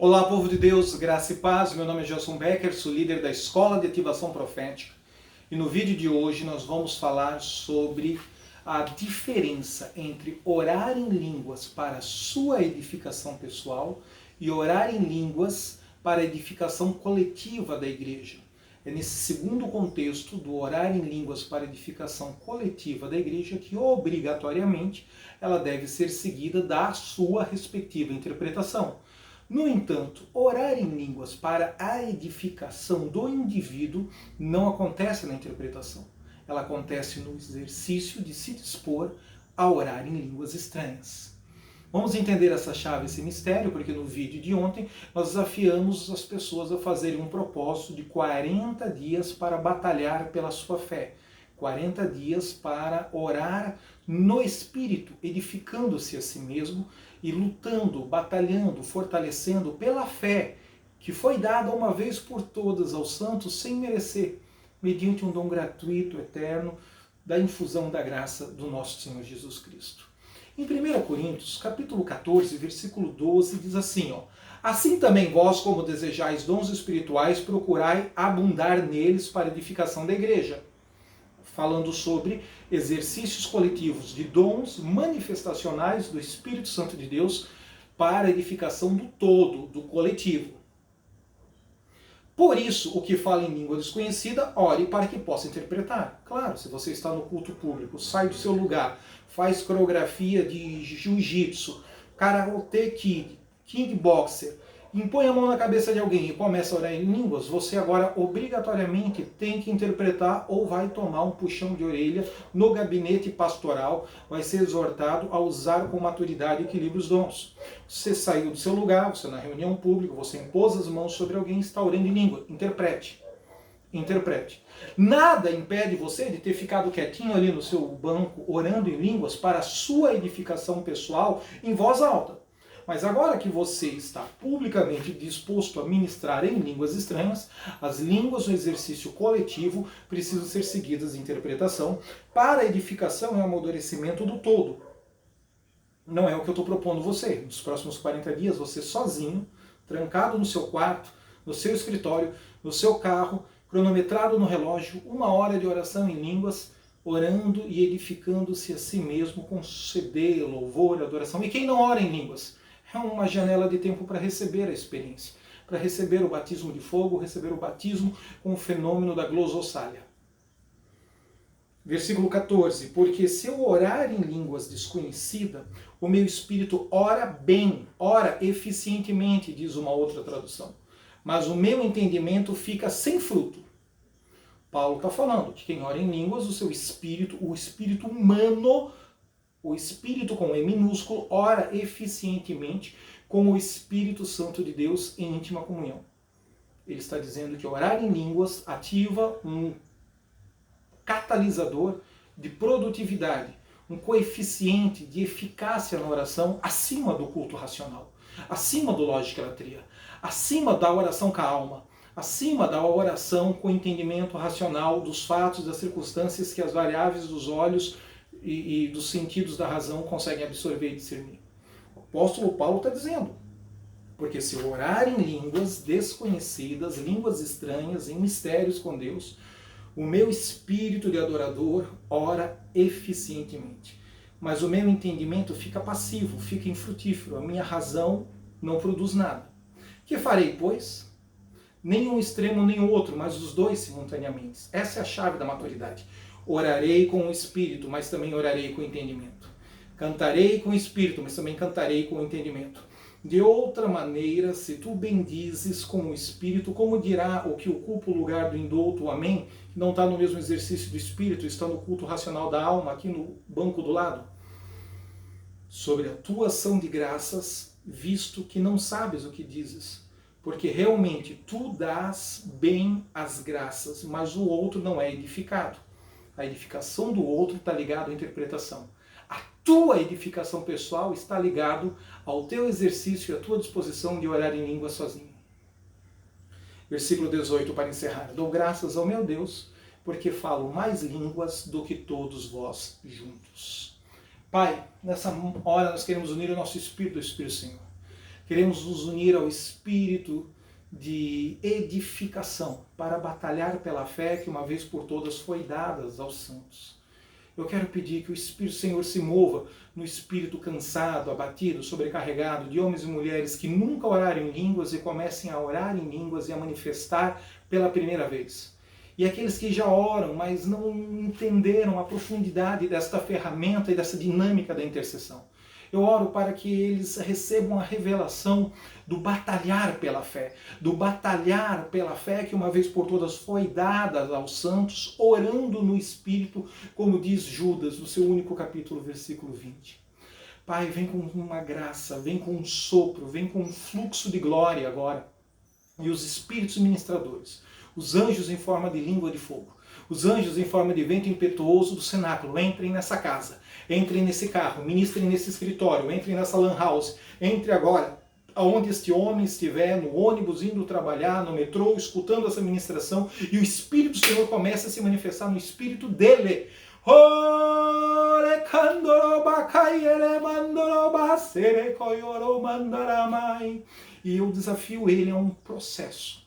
Olá, povo de Deus, graça e paz. Meu nome é Gelson Becker, sou líder da Escola de Ativação Profética. E no vídeo de hoje nós vamos falar sobre a diferença entre orar em línguas para a sua edificação pessoal e orar em línguas para a edificação coletiva da igreja. É nesse segundo contexto do orar em línguas para a edificação coletiva da igreja que obrigatoriamente ela deve ser seguida da sua respectiva interpretação. No entanto, orar em línguas para a edificação do indivíduo não acontece na interpretação. Ela acontece no exercício de se dispor a orar em línguas estranhas. Vamos entender essa chave, esse mistério, porque no vídeo de ontem nós desafiamos as pessoas a fazerem um propósito de 40 dias para batalhar pela sua fé. 40 dias para orar no Espírito, edificando-se a si mesmo e lutando, batalhando, fortalecendo pela fé que foi dada uma vez por todas aos santos sem merecer, mediante um dom gratuito, eterno, da infusão da graça do nosso Senhor Jesus Cristo. Em 1 Coríntios, capítulo 14, versículo 12, diz assim, assim também vós, como desejais dons espirituais, procurai abundar neles para a edificação da igreja. Falando sobre exercícios coletivos de dons manifestacionais do Espírito Santo de Deus para a edificação do todo, do coletivo. Por isso, o que fala em língua desconhecida, ore para que possa interpretar. Claro, se você está no culto público, sai do seu lugar, faz coreografia de jiu-jitsu, karate kid, kickboxer, impõe a mão na cabeça de alguém e começa a orar em línguas, você agora obrigatoriamente tem que interpretar ou vai tomar um puxão de orelha no gabinete pastoral, vai ser exortado a usar com maturidade e equilíbrio os dons. Você saiu do seu lugar, você na reunião pública, você impôs as mãos sobre alguém e está orando em língua. Interprete. Interprete. Nada impede você de ter ficado quietinho ali no seu banco, orando em línguas para a sua edificação pessoal em voz alta. Mas agora que você está publicamente disposto a ministrar em línguas estranhas, as línguas no exercício coletivo precisam ser seguidas de interpretação para a edificação e amadurecimento do todo. Não é o que eu estou propondo você. Nos próximos 40 dias, você sozinho, trancado no seu quarto, no seu escritório, no seu carro, cronometrado no relógio, 1 hora de oração em línguas, orando e edificando-se a si mesmo com CD, louvor, adoração. E quem não ora em línguas? É uma janela de tempo para receber a experiência, para receber o batismo de fogo, receber o batismo com o fenômeno da glossossália. Versículo 14, porque se eu orar em línguas desconhecidas, o meu espírito ora bem, ora eficientemente, diz uma outra tradução, mas o meu entendimento fica sem fruto. Paulo está falando que quem ora em línguas, o seu espírito, o espírito humano, o Espírito com E minúsculo, ora eficientemente com o Espírito Santo de Deus em íntima comunhão. Ele está dizendo que orar em línguas ativa um catalisador de produtividade, um coeficiente de eficácia na oração acima do culto racional, acima do lógica-latria, acima da oração com a alma, acima da oração com o entendimento racional dos fatos, das circunstâncias que as variáveis dos olhos e dos sentidos da razão conseguem absorver e discernir. O apóstolo Paulo está dizendo, porque se eu orar em línguas desconhecidas, línguas estranhas, em mistérios com Deus, o meu espírito de adorador ora eficientemente. Mas o meu entendimento fica passivo, fica infrutífero, a minha razão não produz nada. Que farei, pois? Nem um extremo nem o outro, mas os dois simultaneamente. Essa é a chave da maturidade. Orarei com o Espírito, mas também orarei com o entendimento. Cantarei com o Espírito, mas também cantarei com o entendimento. De outra maneira, se tu bendizes com o Espírito, como dirá o que ocupa o lugar do indulto, o amém, que não está no mesmo exercício do Espírito, está no culto racional da alma, aqui no banco do lado? Sobre a tua ação de graças, visto que não sabes o que dizes. Porque realmente tu dás bem as graças, mas o outro não é edificado. A edificação do outro está ligada à interpretação. A tua edificação pessoal está ligado ao teu exercício e à tua disposição de orar em língua sozinho. Versículo 18 para encerrar. Dou graças ao meu Deus, porque falo mais línguas do que todos vós juntos. Pai, nessa hora nós queremos unir o nosso espírito ao Espírito Senhor. Queremos nos unir ao espírito de edificação para batalhar pela fé que uma vez por todas foi dada aos santos. Eu quero pedir que o Espírito do Senhor se mova no espírito cansado, abatido, sobrecarregado, de homens e mulheres que nunca oraram em línguas e comecem a orar em línguas e a manifestar pela primeira vez. E aqueles que já oram, mas não entenderam a profundidade desta ferramenta e dessa dinâmica da intercessão. Eu oro para que eles recebam a revelação do batalhar pela fé, que uma vez por todas foi dada aos santos, orando no Espírito, como diz Judas, no seu único capítulo, versículo 20. Pai, vem com uma graça, vem com um sopro, vem com um fluxo de glória agora. E os espíritos ministradores, os anjos em forma de língua de fogo, os anjos em forma de vento impetuoso do cenáculo, entrem nessa casa, entrem nesse carro, ministrem nesse escritório, entrem nessa lan house, entre agora, aonde este homem estiver, no ônibus, indo trabalhar, no metrô, escutando essa ministração, e o Espírito do Senhor começa a se manifestar no espírito dele. E eu desafio ele a um processo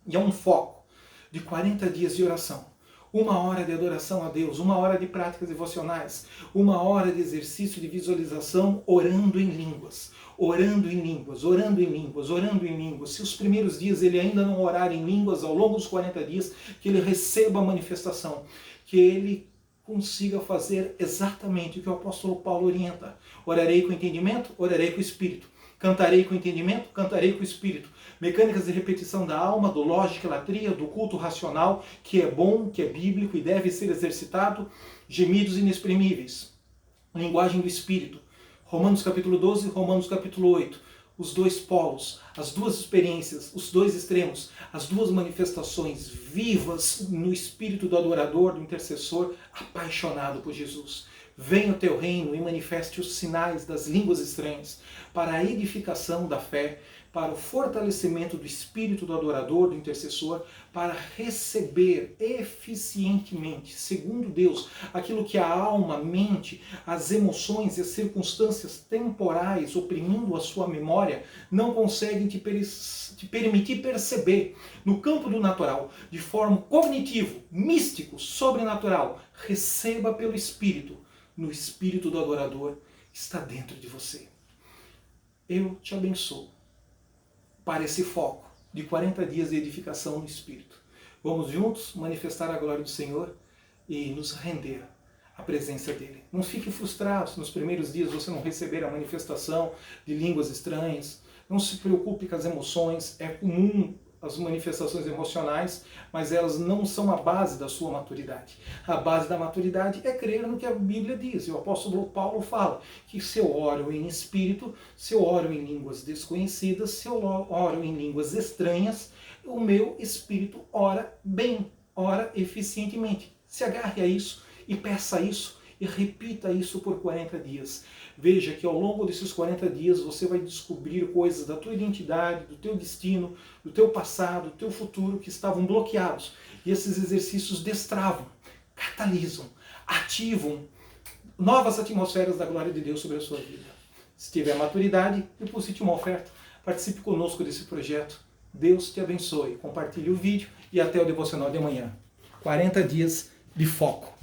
e a um foco de 40 dias de oração. 1 hora de adoração a Deus, 1 hora de práticas devocionais, 1 hora de exercício de visualização, orando em línguas, orando em línguas, orando em línguas, orando em línguas. Se os primeiros dias ele ainda não orar em línguas, ao longo dos 40 dias, que ele receba a manifestação, que ele consiga fazer exatamente o que o apóstolo Paulo orienta. Orarei com entendimento, orarei com espírito. Cantarei com entendimento, cantarei com espírito. Mecânicas de repetição da alma, do lógica e latria, do culto racional, que é bom, que é bíblico e deve ser exercitado. Gemidos inexprimíveis. Linguagem do espírito. Romanos capítulo 12, Romanos capítulo 8. Os dois polos, as duas experiências, os dois extremos, as duas manifestações vivas no espírito do adorador, do intercessor, apaixonado por Jesus. Venha o teu reino e manifeste os sinais das línguas estranhas para a edificação da fé, para o fortalecimento do espírito do adorador, do intercessor, para receber eficientemente, segundo Deus, aquilo que a alma, a mente, as emoções e as circunstâncias temporais oprimindo a sua memória não conseguem te permitir perceber no campo do natural, de forma cognitivo, místico, sobrenatural. Receba pelo Espírito, no espírito do adorador que está dentro de você. Eu te abençoo para esse foco de 40 dias de edificação no Espírito. Vamos juntos manifestar a glória do Senhor e nos render à presença dEle. Não fique frustrado se nos primeiros dias você não receber a manifestação de línguas estranhas. Não se preocupe com as emoções. É comum as manifestações emocionais, mas elas não são a base da sua maturidade. A base da maturidade é crer no que a Bíblia diz. E o apóstolo Paulo fala que se eu oro em espírito, se eu oro em línguas desconhecidas, se eu oro em línguas estranhas, o meu espírito ora bem, ora eficientemente. Se agarre a isso e peça isso e repita isso por 40 dias. Veja que ao longo desses 40 dias você vai descobrir coisas da tua identidade, do teu destino, do teu passado, do teu futuro que estavam bloqueados. E esses exercícios destravam, catalisam, ativam novas atmosferas da glória de Deus sobre a sua vida. Se tiver maturidade, deposite uma oferta. Participe conosco desse projeto. Deus te abençoe. Compartilhe o vídeo e até o devocional de amanhã. 40 dias de foco.